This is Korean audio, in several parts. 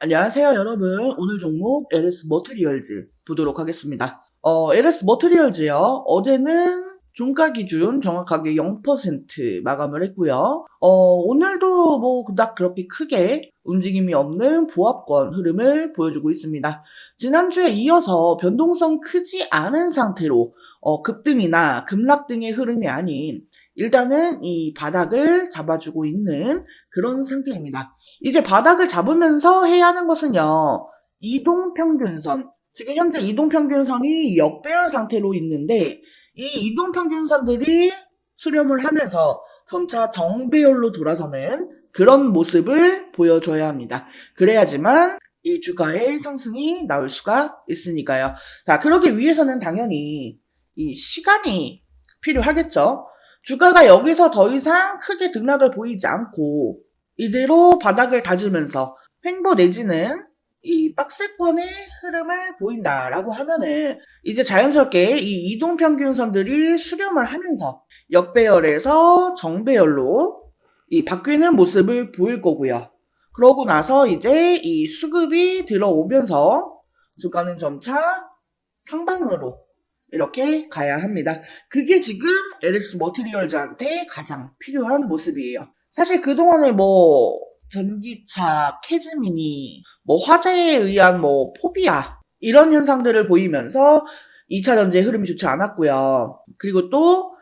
안녕하세요, 여러분. 오늘 종목 LS 머티리얼즈 보도록 하겠습니다. LS 머티리얼즈요. 어제는 종가 기준 정확하게 0% 마감을 했고요. 오늘도 뭐 그닥 그렇게 크게 움직임이 없는 보합권 흐름을 보여주고 있습니다. 지난주에 이어서 변동성이 크지 않은 상태로 급등이나 급락 등의 흐름이 아닌 일단은 이 바닥을 잡아주고 있는 그런 상태입니다. 이제 바닥을 잡으면서 해야 하는 것은요. 이동평균선. 지금 현재 이동평균선이 역배열 상태로 있는데 이 이동평균선들이 수렴을 하면서 점차 정배열로 돌아서는 그런 모습을 보여줘야 합니다. 그래야지만 이 주가의 상승이 나올 수가 있으니까요. 자, 그러기 위해서는 당연히 이 시간이 필요하겠죠. 주가가 여기서 더 이상 크게 등락을 보이지 않고 이대로 바닥을 다지면서 횡보 내지는 이 박스권의 흐름을 보인다라고 하면은 이제 자연스럽게 이 이동평균선들이 수렴을 하면서 역배열에서 정배열로 이 바뀌는 모습을 보일 거고요. 그러고 나서 이제 이 수급이 들어오면서 주가는 점차 상방으로 이렇게 가야 합니다. 그게 지금 LX 머티리얼즈한테 가장 필요한 모습이에요. 사실 그동안에 뭐 전기차, 캐즈미니, 뭐 화재에 의한 뭐 포비아 이런 현상들을 보이면서 2차 전지의 흐름이 좋지 않았고요. 그리고 또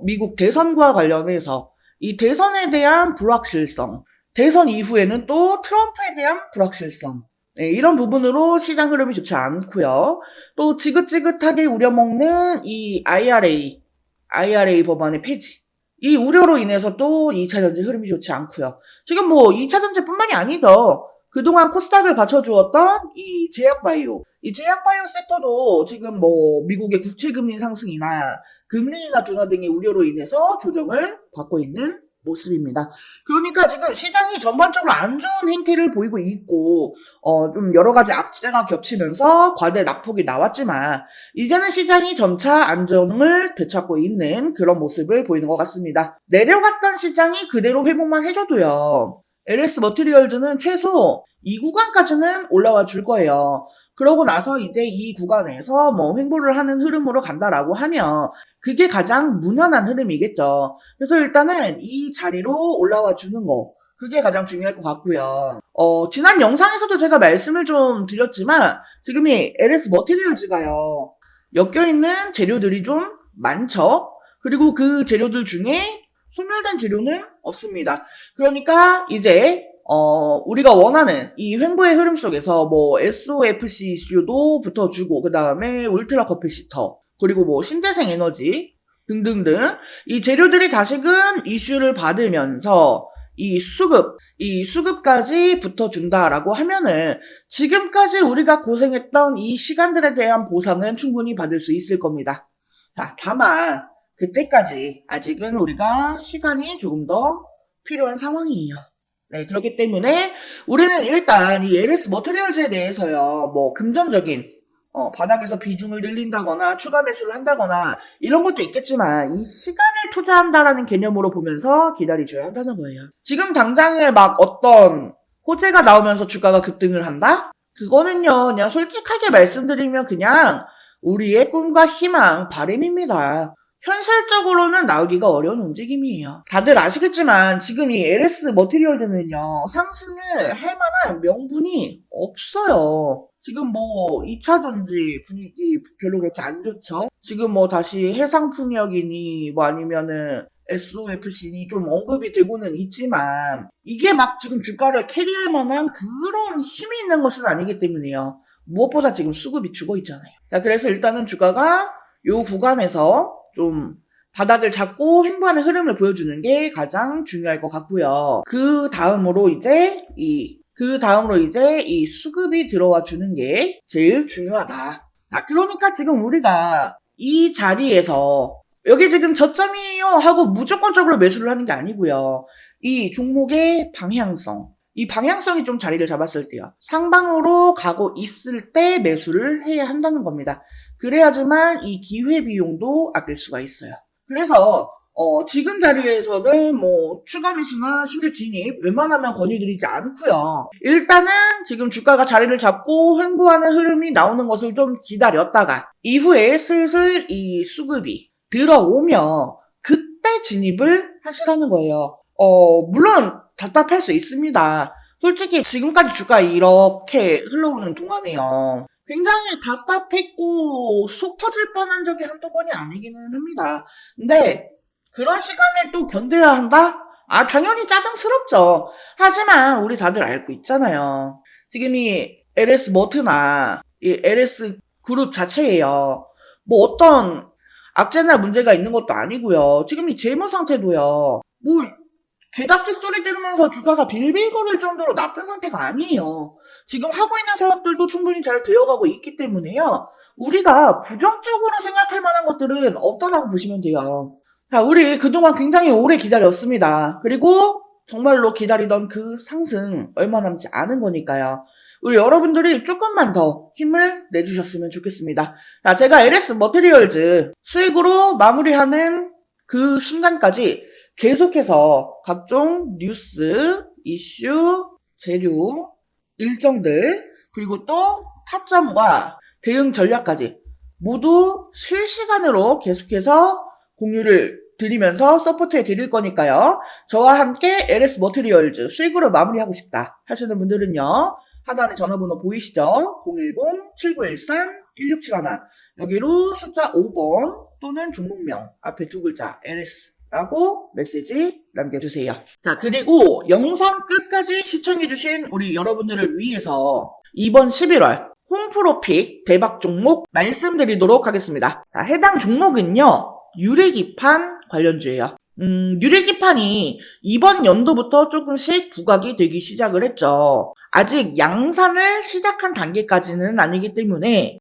미국 대선과 관련해서 이 대선에 대한 불확실성, 대선 이후에는 또 트럼프에 대한 불확실성 네, 이런 부분으로 시장 흐름이 좋지 않고요. 또 지긋지긋하게 우려먹는 이 IRA 법안의 폐지. 이 우려로 인해서 또 2차 전지 흐름이 좋지 않고요. 지금 뭐 2차 전지뿐만이 아니죠. 그동안 코스닥을 받쳐주었던 이 제약바이오. 이 제약바이오 섹터도 지금 뭐 미국의 국채금리 상승이나 금리 인하 둔화 등의 우려로 인해서 조정을 받고 있는 모습입니다. 그러니까 지금 시장이 전반적으로 안 좋은 행태를 보이고 있고 좀 여러 가지 악재가 겹치면서 과대 낙폭이 나왔지만 이제는 시장이 점차 안정을 되찾고 있는 그런 모습을 보이는 것 같습니다. 내려갔던 시장이 그대로 회복만 해줘도요. LS 머티리얼즈는 최소 이 구간까지는 올라와 줄 거예요. 그러고 나서 이제 이 구간에서 뭐 횡보를 하는 흐름으로 간다라고 하면 그게 가장 무난한 흐름이겠죠. 그래서 일단은 이 자리로 올라와 주는 거 그게 가장 중요할 것 같고요. 지난 영상에서도 제가 말씀을 좀 드렸지만 지금 이 LS 머티리얼즈가요. 엮여있는 재료들이 좀 많죠. 그리고 그 재료들 중에 소멸된 재료는 없습니다. 그러니까 이제 우리가 원하는 이 횡보의 흐름 속에서 뭐 SOFC 이슈도 붙어주고 그 다음에 울트라 커피시터 그리고 뭐 신재생 에너지 등등등 이 재료들이 다시금 이슈를 받으면서 이 수급까지 붙어준다라고 하면은 지금까지 우리가 고생했던 이 시간들에 대한 보상은 충분히 받을 수 있을 겁니다. 자, 다만 그때까지 아직은 우리가 시간이 조금 더 필요한 상황이에요. 네, 그렇기 때문에 우리는 일단 이 LS 머티리얼즈에 대해서요, 뭐 금전적인 바닥에서 비중을 늘린다거나 추가 매수를 한다거나 이런 것도 있겠지만 이 시간을 투자한다라는 개념으로 보면서 기다리셔야 한다는 거예요. 지금 당장에 막 어떤 호재가 나오면서 주가가 급등을 한다? 그거는요, 그냥 솔직하게 말씀드리면 그냥 우리의 꿈과 희망, 바람입니다. 현실적으로는 나오기가 어려운 움직임이에요. 다들 아시겠지만 지금 이 LS 머티리얼즈는요 상승을 할 만한 명분이 없어요. 지금 뭐 2차 전지 분위기 별로 그렇게 안 좋죠. 지금 뭐 다시 해상풍력이니 뭐 아니면은 SOFC니 좀 언급이 되고는 있지만 이게 막 지금 주가를 캐리할 만한 그런 힘이 있는 것은 아니기 때문에요. 무엇보다 지금 수급이 죽어 있잖아요. 자, 그래서 일단은 주가가 요 구간에서 좀 바닥을 잡고 횡보하는 흐름을 보여주는 게 가장 중요할 것 같고요. 그 다음으로 이제 이 수급이 들어와 주는 게 제일 중요하다. 자, 그러니까 지금 우리가 이 자리에서 여기 지금 저점이에요 하고 무조건적으로 매수를 하는 게 아니고요. 이 종목의 방향성, 이 방향성이 좀 자리를 잡았을 때요. 상방으로 가고 있을 때 매수를 해야 한다는 겁니다. 그래야지만 이 기회비용도 아낄 수가 있어요. 그래서 지금 자리에서는 뭐 추가 매수나 심리 진입 웬만하면 권유드리지 않고요. 일단은 지금 주가가 자리를 잡고 횡보하는 흐름이 나오는 것을 좀 기다렸다가 이후에 슬슬 이 수급이 들어오면 그때 진입을 하시라는 거예요. 물론 답답할 수 있습니다. 솔직히 지금까지 주가 이렇게 흘러오는 동안에요. 굉장히 답답했고 속 터질 뻔한 적이 한두 번이 아니기는 합니다. 근데 그런 시간을 또 견뎌야 한다? 당연히 짜증스럽죠. 하지만 우리 다들 알고 있잖아요. 지금 이 LS 머트나 이 LS 그룹 자체에요. 뭐 어떤 악재나 문제가 있는 것도 아니고요. 지금 이 재무 상태도요. 뭐 개잡지 소리 들으면서 주가가 빌빌거릴 정도로 나쁜 상태가 아니에요. 지금 하고 있는 사업들도 충분히 잘 되어가고 있기 때문에요. 우리가 부정적으로 생각할 만한 것들은 없다라고 보시면 돼요. 자, 우리 그동안 굉장히 오래 기다렸습니다. 그리고 정말로 기다리던 그 상승 얼마 남지 않은 거니까요. 우리 여러분들이 조금만 더 힘을 내주셨으면 좋겠습니다. 자, 제가 LS 머티리얼즈 수익으로 마무리하는 그 순간까지 계속해서 각종 뉴스, 이슈, 재료, 일정들, 그리고 또 타점과 대응 전략까지 모두 실시간으로 계속해서 공유를 드리면서 서포트해 드릴 거니까요. 저와 함께 LS 머티리얼즈 수익으로 마무리하고 싶다 하시는 분들은요. 하단에 전화번호 보이시죠? 010-7913-1671 여기로 숫자 5번 또는 종목명 앞에 두 글자 LS 라고 메시지 남겨주세요. 자, 그리고 영상 끝까지 시청해주신 우리 여러분들을 위해서 이번 11월 홈프로픽 대박 종목 말씀드리도록 하겠습니다. 자, 해당 종목은요, 유리기판 관련주예요. 유리기판이 이번 연도부터 조금씩 부각이 되기 시작을 했죠. 아직 양산을 시작한 단계까지는 아니기 때문에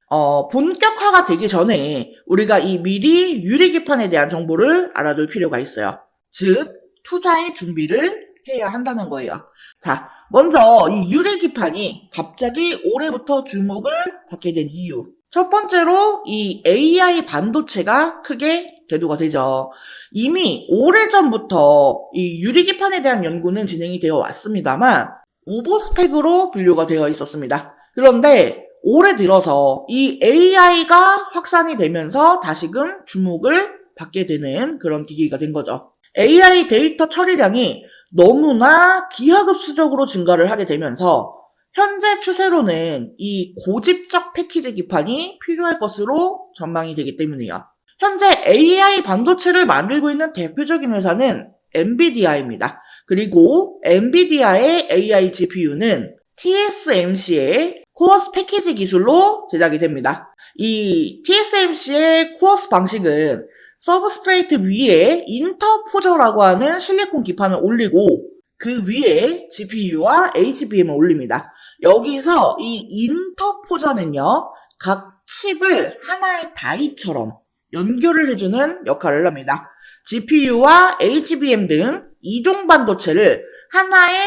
본격화가 되기 전에 우리가 이 미리 유리기판에 대한 정보를 알아둘 필요가 있어요. 즉 투자의 준비를 해야 한다는 거예요. 자, 먼저 이 유리기판이 갑자기 올해부터 주목을 받게 된 이유. 첫 번째로 이 AI 반도체가 크게 대두가 되죠. 이미 오래전부터 이 유리기판에 대한 연구는 진행이 되어 왔습니다만 오버스펙으로 분류가 되어 있었습니다. 그런데 올해 들어서 이 AI가 확산이 되면서 다시금 주목을 받게 되는 그런 기기가 된 거죠. AI 데이터 처리량이 너무나 기하급수적으로 증가를 하게 되면서 현재 추세로는 이 고집적 패키지 기판이 필요할 것으로 전망이 되기 때문이에요. 현재 AI 반도체를 만들고 있는 대표적인 회사는 엔비디아입니다. 그리고 엔비디아의 AI GPU는 TSMC의 코어스 패키지 기술로 제작이 됩니다. 이 TSMC의 코어스 방식은 서브스트레이트 위에 인터포저라고 하는 실리콘 기판을 올리고 그 위에 GPU와 HBM을 올립니다. 여기서 이 인터포저는요, 각 칩을 하나의 다이처럼 연결을 해주는 역할을 합니다. GPU와 HBM 등 이종 반도체를 하나의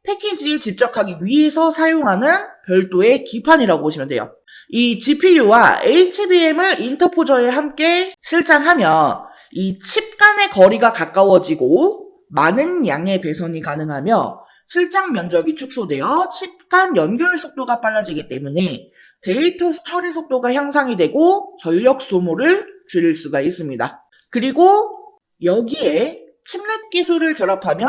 패키지에 집적하기 위해서 사용하는 별도의 기판이라고 보시면 돼요. 이 GPU와 HBM을 인터포저에 함께 실장하면 이 칩 간의 거리가 가까워지고 많은 양의 배선이 가능하며 실장 면적이 축소되어 칩 간 연결 속도가 빨라지기 때문에 데이터 처리 속도가 향상이 되고 전력 소모를 줄일 수가 있습니다. 그리고 여기에 칩넷 기술을 결합하면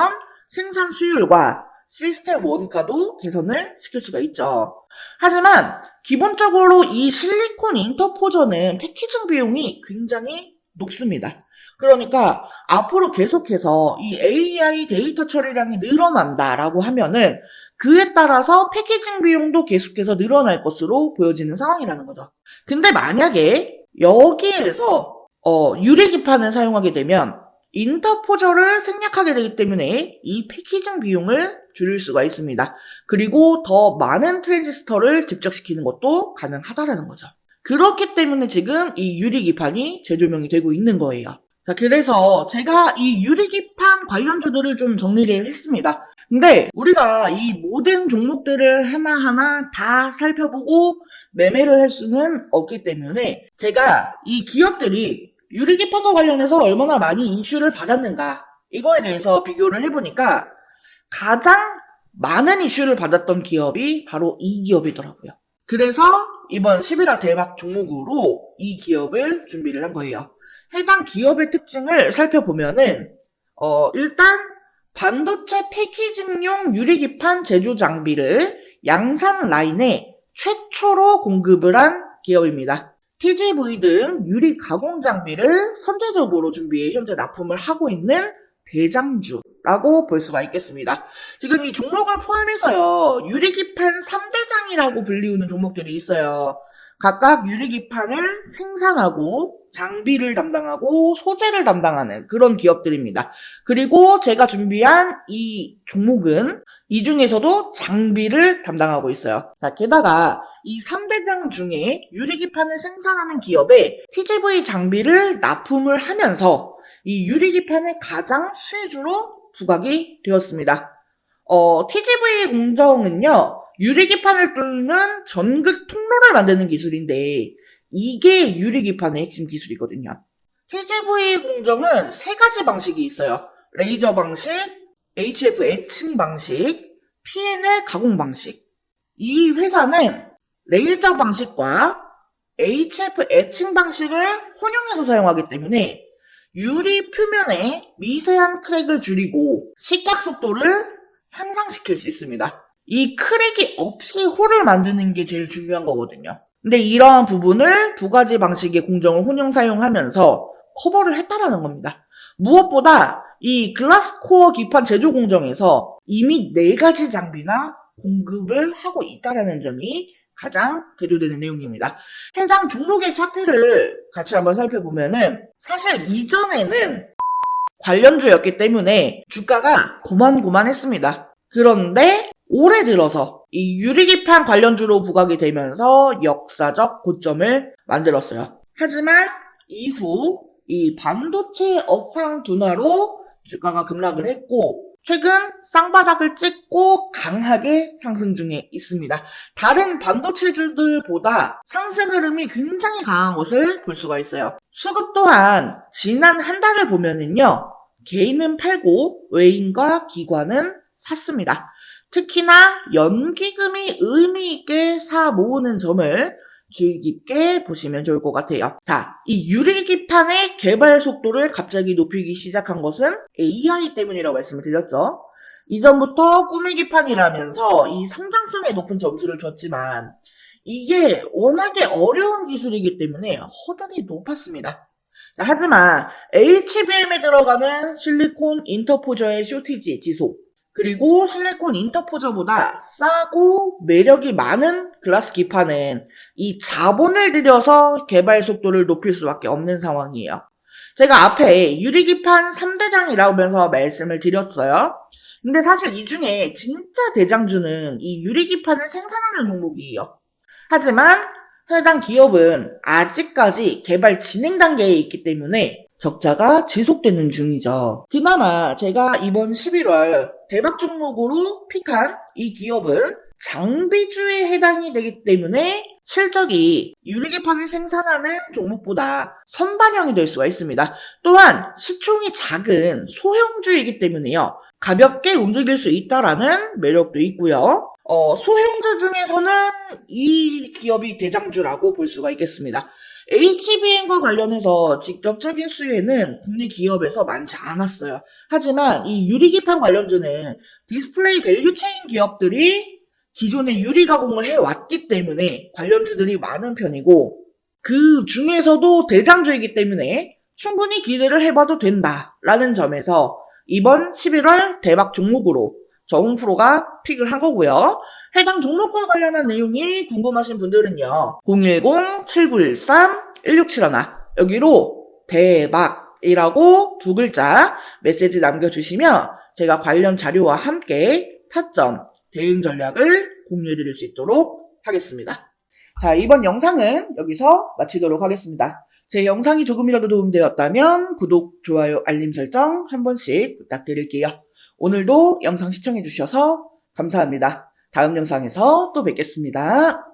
생산 수율과 시스템 원가도 개선을 시킬 수가 있죠. 하지만 기본적으로 이 실리콘 인터포저는 패키징 비용이 굉장히 높습니다. 그러니까 앞으로 계속해서 이 AI 데이터 처리량이 늘어난다라고 하면은 그에 따라서 패키징 비용도 계속해서 늘어날 것으로 보여지는 상황이라는 거죠. 근데 만약에 여기에서 유리기판을 사용하게 되면 인터포저를 생략하게 되기 때문에 이 패키징 비용을 줄일 수가 있습니다. 그리고 더 많은 트랜지스터를 집적시키는 것도 가능하다라는 거죠. 그렇기 때문에 지금 이 유리기판이 재조명이 되고 있는 거예요. 자, 그래서 제가 이 유리기판 관련주들을 좀 정리를 했습니다. 근데 우리가 이 모든 종목들을 하나하나 다 살펴보고 매매를 할 수는 없기 때문에 제가 이 기업들이 유리기판과 관련해서 얼마나 많이 이슈를 받았는가 이거에 대해서 비교를 해보니까 가장 많은 이슈를 받았던 기업이 바로 이 기업이더라고요. 그래서 이번 11화 대박 종목으로 이 기업을 준비를 한 거예요. 해당 기업의 특징을 살펴보면은 일단 반도체 패키징용 유리기판 제조 장비를 양산 라인에 최초로 공급을 한 기업입니다. TGV 등 유리 가공 장비를 선제적으로 준비해 현재 납품을 하고 있는 대장주라고 볼 수가 있겠습니다. 지금 이 종목을 포함해서요, 유리기판 3대장이라고 불리우는 종목들이 있어요. 각각 유리기판을 생산하고 장비를 담당하고 소재를 담당하는 그런 기업들입니다. 그리고 제가 준비한 이 종목은 이 중에서도 장비를 담당하고 있어요. 자, 게다가 이 3대장 중에 유리기판을 생산하는 기업에 TGV 장비를 납품을 하면서 이 유리기판의 가장 수혜주로 부각이 되었습니다. TGV 공정은요, 유리기판을 뚫는 전극 통로를 만드는 기술인데 이게 유리기판의 핵심 기술이거든요. TGV 공정은 세 가지 방식이 있어요. 레이저 방식, HF 애칭 방식, PNL 가공 방식. 이 회사는 레이저 방식과 HF 애칭 방식을 혼용해서 사용하기 때문에 유리 표면에 미세한 크랙을 줄이고 식각 속도를 향상시킬 수 있습니다. 이 크랙이 없이 홀을 만드는 게 제일 중요한 거거든요. 근데 이러한 부분을 두 가지 방식의 공정을 혼용 사용하면서 커버를 했다라는 겁니다. 무엇보다 이 글라스코어 기판 제조 공정에서 이미 4가지 장비나 공급을 하고 있다는 점이 가장 대조되는 내용입니다. 해당 종목의 차트를 같이 한번 살펴보면은 사실 이전에는 관련주였기 때문에 주가가 고만고만했습니다. 그런데 올해 들어서 이 유리기판 관련주로 부각이 되면서 역사적 고점을 만들었어요. 하지만 이후 이 반도체 업황 둔화로 주가가 급락을 했고 최근 쌍바닥을 찍고 강하게 상승 중에 있습니다. 다른 반도체주들보다 상승 흐름이 굉장히 강한 것을 볼 수가 있어요. 수급 또한 지난 한 달을 보면은요, 개인은 팔고 외인과 기관은 샀습니다. 특히나 연기금이 의미 있게 사 모으는 점을 주의 깊게 보시면 좋을 것 같아요. 자, 이 유리기판의 개발 속도를 갑자기 높이기 시작한 것은 AI 때문이라고 말씀을 드렸죠. 이전부터 꾸미기판이라면서 이 성장성에 높은 점수를 줬지만 이게 워낙에 어려운 기술이기 때문에 허들이 높았습니다. 자, 하지만 HBM에 들어가는 실리콘 인터포저의 쇼티지 지속, 그리고 실리콘 인터포저보다 싸고 매력이 많은 글라스 기판은 이 자본을 들여서 개발 속도를 높일 수밖에 없는 상황이에요. 제가 앞에 유리기판 3대장이라면서 말씀을 드렸어요. 근데 사실 이 중에 진짜 대장주는 이 유리기판을 생산하는 종목이에요. 하지만 해당 기업은 아직까지 개발 진행 단계에 있기 때문에 적자가 지속되는 중이죠. 그나마 제가 이번 11월 대박 종목으로 픽한 이 기업은 장비주에 해당이 되기 때문에 실적이 유리기판을 생산하는 종목보다 선반영이 될 수가 있습니다. 또한 시총이 작은 소형주이기 때문에요. 가볍게 움직일 수 있다라는 매력도 있고요. 소형주 중에서는 이 기업이 대장주라고 볼 수가 있겠습니다. HBM과 관련해서 직접적인 수혜는 국내 기업에서 많지 않았어요. 하지만 이 유리기판 관련주는 디스플레이 밸류체인 기업들이 기존에 유리 가공을 해왔기 때문에 관련주들이 많은 편이고 그 중에서도 대장주이기 때문에 충분히 기대를 해봐도 된다라는 점에서 이번 11월 대박 종목으로 정프로가 픽을 한 거고요. 해당 종목과 관련한 내용이 궁금하신 분들은요. 010-7913-1671 여기로 대박이라고 2글자 메시지 남겨주시면 제가 관련 자료와 함께 타점, 대응 전략을 공유해드릴 수 있도록 하겠습니다. 자, 이번 영상은 여기서 마치도록 하겠습니다. 제 영상이 조금이라도 도움되었다면 구독, 좋아요, 알림 설정 한 번씩 부탁드릴게요. 오늘도 영상 시청해주셔서 감사합니다. 다음 영상에서 또 뵙겠습니다.